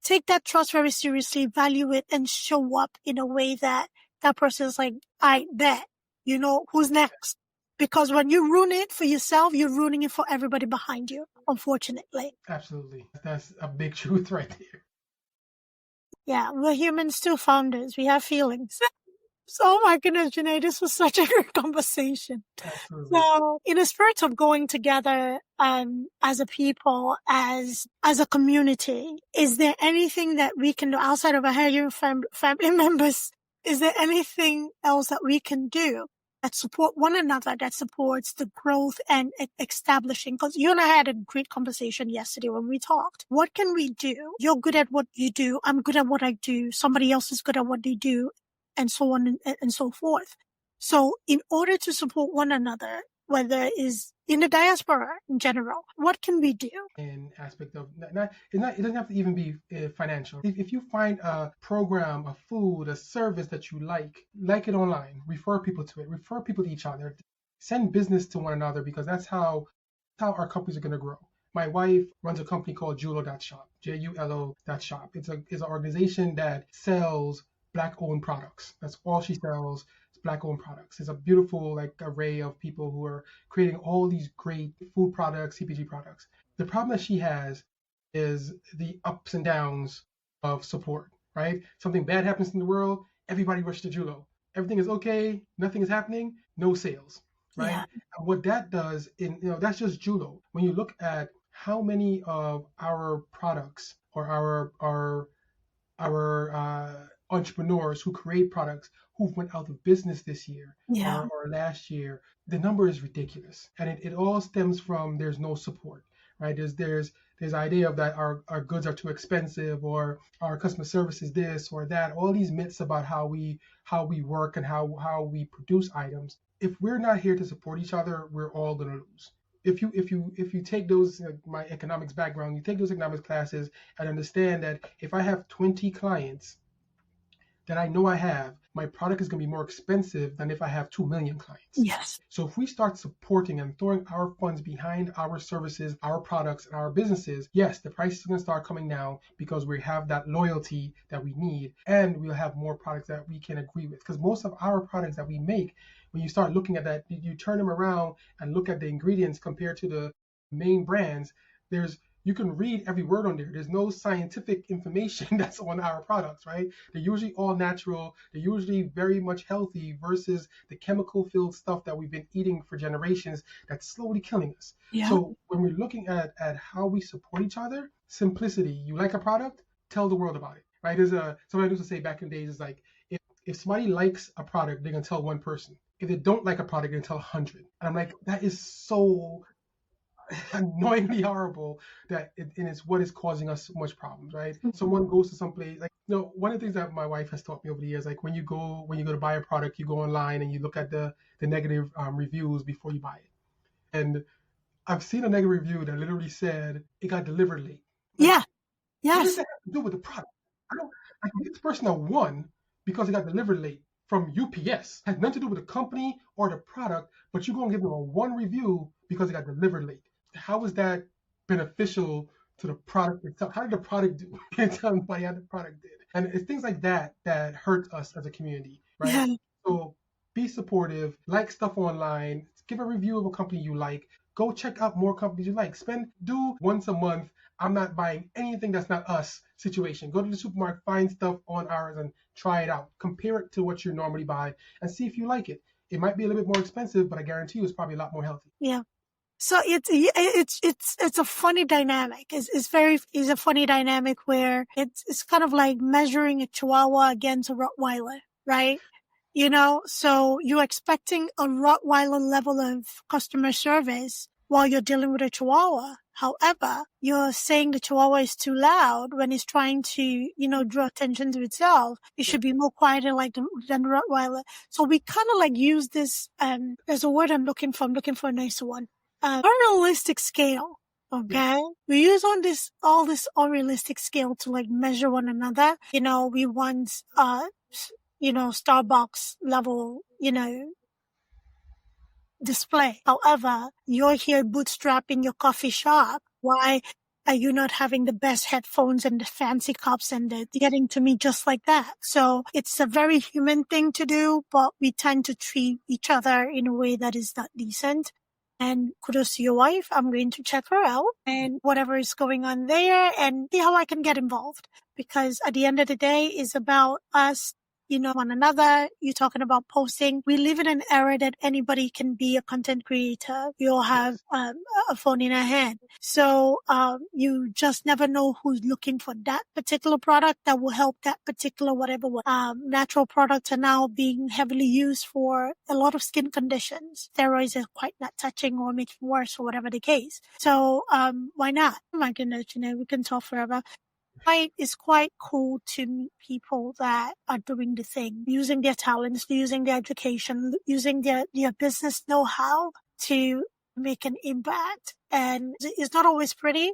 Take that trust very seriously, value it, and show up in a way that person is like, I bet, who's next? Because when you ruin it for yourself, you're ruining it for everybody behind you, unfortunately. Absolutely. That's a big truth right there. Yeah, we're humans too, founders. We have feelings. So, oh my goodness, Janneh, this was such a great conversation. Absolutely. So, in the spirit of going together as a people, as a community, is there anything that we can do outside of our family members? Is there anything else that we can do that support one another, that supports the growth and establishing? Because you and I had a great conversation yesterday when we talked. What can we do? You're good at what you do. I'm good at what I do. Somebody else is good at what they do. And so on and so forth. So in order to support one another, whether it is in the diaspora in general, what can we do? In aspect of it doesn't have to even be financial. If you find a program, a food, a service that you like it online, refer people to it, refer people to each other, send business to one another, because that's how our companies are going to grow. My wife runs a company called Julo.shop, JULO.shop. It's an organization that sells Black-owned products. That's all she sells. It's Black-owned products. It's a beautiful array of people who are creating all these great food products, CPG products. The problem that she has is the ups and downs of support, right? Something bad happens in the world, everybody rushes to Julo. Everything is okay, nothing is happening, no sales. right? Yeah. And what that does that's just judo. When you look at how many of our products or our entrepreneurs who create products who went out of business this year Yeah. or last year, the number is ridiculous, and it all stems from there's no support, right? There's idea of that our goods are too expensive or our customer service is this or that. All these myths about how we work and how we produce items. If we're not here to support each other, we're all gonna lose. If you take those my economics background, you take those economics classes and understand that if I have 20 clients that I know I have, my product is going to be more expensive than if I have 2 million clients. Yes. So if we start supporting and throwing our funds behind our services, our products, and our businesses, yes, the price is going to start coming down because we have that loyalty that we need, and we'll have more products that we can agree with. Because most of our products that we make, when you start looking at that, you turn them around and look at the ingredients compared to the main brands, you can read every word on there. There's no scientific information that's on our products, right? They're usually all natural. They're usually very much healthy versus the chemical-filled stuff that we've been eating for generations that's slowly killing us. Yeah. So when we're looking at how we support each other, simplicity. You like a product, tell the world about it, right? Somebody used to say back in the days, is like, if somebody likes a product, they're going to tell one person. If they don't like a product, they're going to tell 100. And I'm like, that is so annoyingly horrible and it's what is causing us so much problems, right? Someone goes to some place, like, one of the things that my wife has taught me over the years, like when you go to buy a product, you go online and you look at the negative reviews before you buy it. And I've seen a negative review that literally said it got delivered late. Like, yeah. What Yes. does that have to do with the product? I can give this person a 1 because it got delivered late from UPS. It has nothing to do with the company or the product, but you're going to give them a 1 review because it got delivered late. How is that beneficial to the product itself? How did the product do? Can't tell anybody how the product did. And it's things like that that hurt us as a community, right? Yeah. So be supportive, like stuff online, give a review of a company you like, go check out more companies you like. Do once a month, I'm not buying anything that's not us situation. Go to the supermarket, find stuff on ours and try it out. Compare it to what you normally buy and see if you like it. It might be a little bit more expensive, but I guarantee you it's probably a lot more healthy. Yeah. So it's a funny dynamic. It's a funny dynamic where it's kind of like measuring a Chihuahua against a Rottweiler, right? So you're expecting a Rottweiler level of customer service while you're dealing with a Chihuahua. However, you're saying the Chihuahua is too loud when it's trying to, draw attention to itself. It should be more quieter than the Rottweiler. So we kind of like use this, there's a word I'm looking for a nicer one. Unrealistic scale. Okay. We use all this unrealistic scale to like measure one another. We want, Starbucks level, display. However, you're here bootstrapping your coffee shop. Why are you not having the best headphones and the fancy cups and getting to me just like that? So it's a very human thing to do, but we tend to treat each other in a way that is not decent. And kudos to your wife. I'm going to check her out and whatever is going on there and see how I can get involved. Because at the end of the day, it's about us, one another. You're talking about posting. We live in an era that anybody can be a content creator. We all have a phone in our hand. So you just never know who's looking for that particular product that will help that particular whatever. Natural products are now being heavily used for a lot of skin conditions. Steroids are quite not touching or making worse or whatever the case. So why not? Oh my goodness, we can talk forever. It's quite cool to meet people that are doing the thing, using their talents, using their education, using their business know-how to make an impact. And it's not always pretty.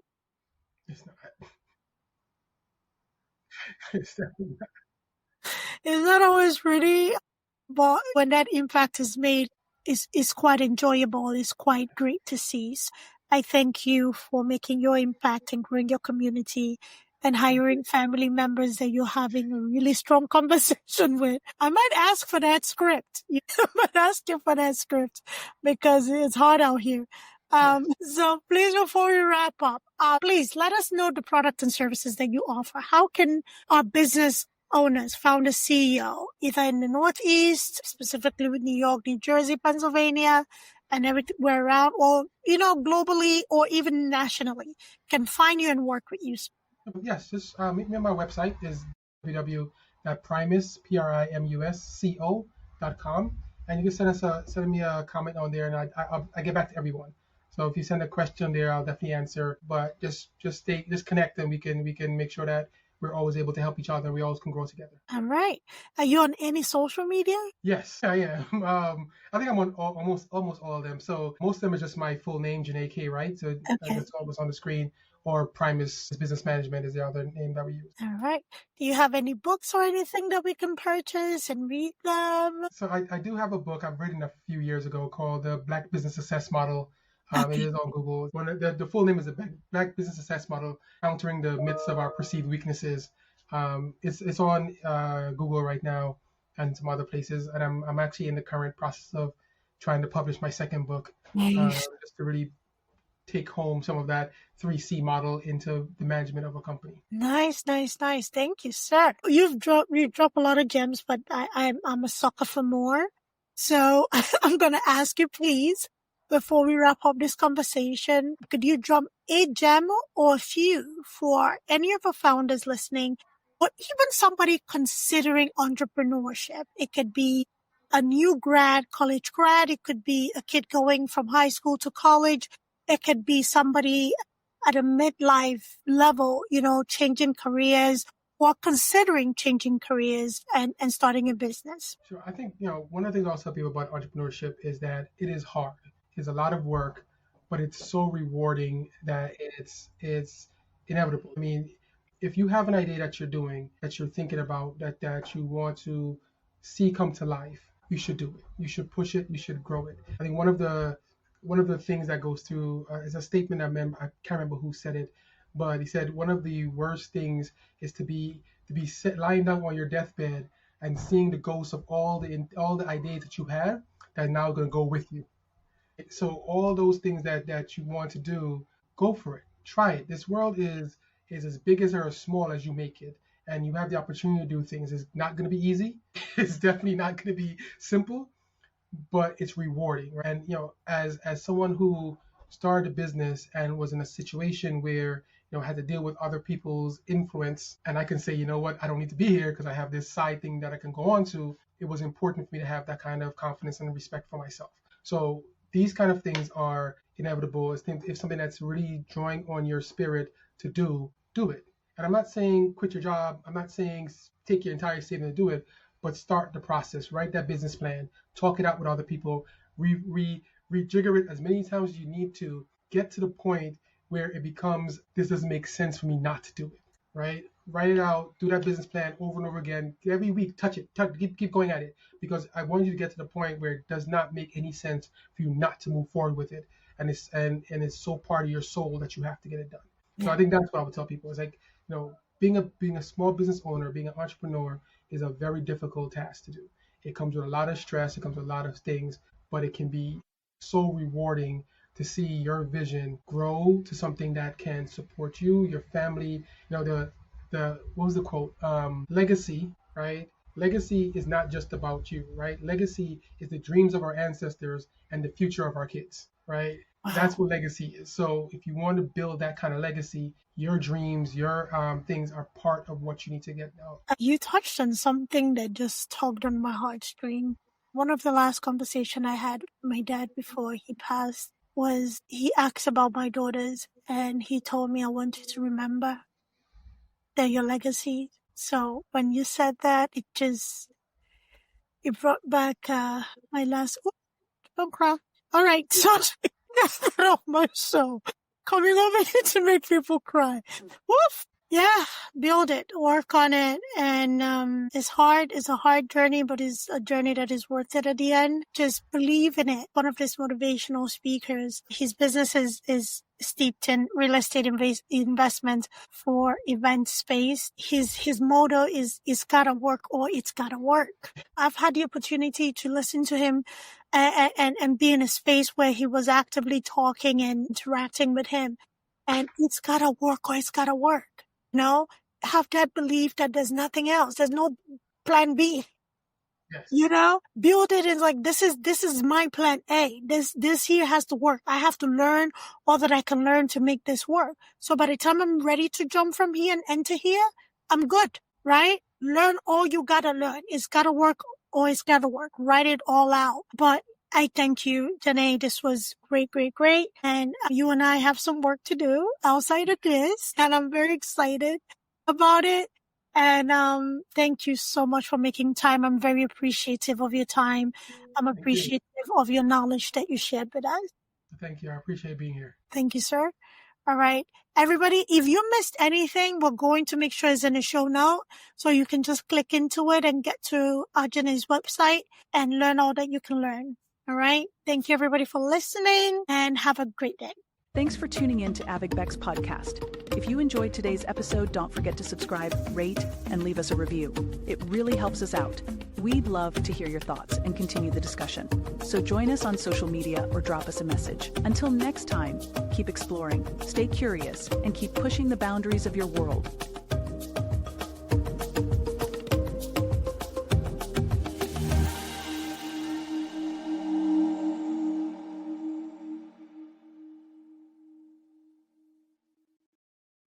It's not. It's definitely not. It's not always pretty, but when that impact is made, it's quite enjoyable. It's quite great to see. So I thank you for making your impact and growing your community and hiring family members that you're having a really strong conversation with. I might ask for that script. I might ask you for that script because it's hard out here. So please, before we wrap up, please let us know the products and services that you offer. How can our business owners, founder, CEO, either in the Northeast, specifically with New York, New Jersey, Pennsylvania, and everywhere around, or, globally or even nationally, can find you and work with you? Yes, just meet me on my website is www.primusco.com, and you can send me a comment on there, and I get back to everyone. So if you send a question there, I'll definitely answer. But just connect, and we can make sure that we're always able to help each other, and we always can grow together. All right. Are you on any social media? Yes, I am. I think I'm on almost all of them. So most of them is just my full name, Janneh K Wright. So Okay. that's always on the screen. Or Primus Business Management is the other name that we use. All right. Do you have any books or anything that we can purchase and read them? So I do have a book I've written a few years ago called The Black Business Success Model. Okay. It is on Google. The full name is The Black Business Success Model, Countering the Myths of Our Perceived Weaknesses. It's on Google right now and some other places. And I'm actually in the current process of trying to publish my second book, just to really take home some of that 3C model into the management of a company. Nice. Thank you, sir. You drop a lot of gems, but I'm a sucker for more. So I'm going to ask you, please, before we wrap up this conversation, could you drop a gem or a few for any of our founders listening, or even somebody considering entrepreneurship? It could be a new college grad. It could be a kid going from high school to college. It could be somebody at a midlife level, changing careers or considering changing careers and starting a business. Sure. I think, one of the things I'll tell people about entrepreneurship is that it is hard. It's a lot of work, but it's so rewarding that it's inevitable. I mean, if you have an idea that you're doing, that you're thinking about, that you want to see come to life, you should do it. You should push it. You should grow it. I think one of the things that goes through is a statement I can't remember who said it, but he said one of the worst things is to be lying down on your deathbed and seeing the ghosts of all the ideas that you have that are now going to go with you. So all those things that you want to do, go for it. Try it. This world is as big as or as small as you make it, and you have the opportunity to do things. It's not going to be easy. It's definitely not going to be simple, but it's rewarding. Right? And as someone who started a business and was in a situation where had to deal with other people's influence, and I can say, you know what, I don't need to be here because I have this side thing that I can go on to. It was important for me to have that kind of confidence and respect for myself. So these kind of things are inevitable. If something that's really drawing on your spirit to do it. And I'm not saying quit your job. I'm not saying take your entire savings and do it, but start the process. Write that business plan. Talk it out with other people. Rejigger it as many times as you need to get to the point where it becomes, this doesn't make sense for me not to do it, right? Write it out, do that business plan over and over again. Every week, touch it, keep going at it, because I want you to get to the point where it does not make any sense for you not to move forward with it. And it's so part of your soul that you have to get it done. So I think that's what I would tell people. It's like, being a small business owner, being an entrepreneur is a very difficult task to do. It comes with a lot of stress, it comes with a lot of things, but it can be so rewarding to see your vision grow to something that can support you, your family. The what was the quote? Legacy, right? Legacy is not just about you, right? Legacy is the dreams of our ancestors and the future of our kids, right? Wow. That's what legacy is. So if you want to build that kind of legacy, your dreams, your things are part of what you need to get out. You touched on something that just tugged on my heartstring. One of the last conversation I had with my dad before he passed was he asked about my daughters, and he told me, I want you to remember they're your legacy. So when you said that, it brought back my last. Don't cry. All right, so get off my soul. Coming over here to make people cry. Woof. Yeah, build it, work on it, and it's hard. It's a hard journey, but it's a journey that is worth it at the end. Just believe in it. One of these motivational speakers, his business is steeped in real estate investment for event space. His motto is "It's gotta work or it's gotta work." I've had the opportunity to listen to him and be in a space where he was actively talking and interacting with him, and it's gotta work or it's gotta work. have that belief that there's nothing else. There's no plan B. Yes. Build it in like, this is my plan A. This here has to work. I have to learn all that I can learn to make this work. So by the time I'm ready to jump from here and enter here, I'm good, right? Learn all you gotta learn. It's gotta work or it's gotta work. Write it all out. But I thank you, Janneh. This was great, great, great. And you and I have some work to do outside of this. And I'm very excited about it. And thank you so much for making time. I'm very appreciative of your time. I'm appreciative of your knowledge that you shared with us. Thank you. I appreciate being here. Thank you, sir. All right. Everybody, if you missed anything, we're going to make sure it's in the show note. So you can just click into it and get to Janneh's website and learn all that you can learn. All right. Thank you, everybody, for listening and have a great day. Thanks for tuning in to AVP's podcast. If you enjoyed today's episode, don't forget to subscribe, rate, and leave us a review. It really helps us out. We'd love to hear your thoughts and continue the discussion. So join us on social media or drop us a message. Until next time, keep exploring, stay curious, and keep pushing the boundaries of your world.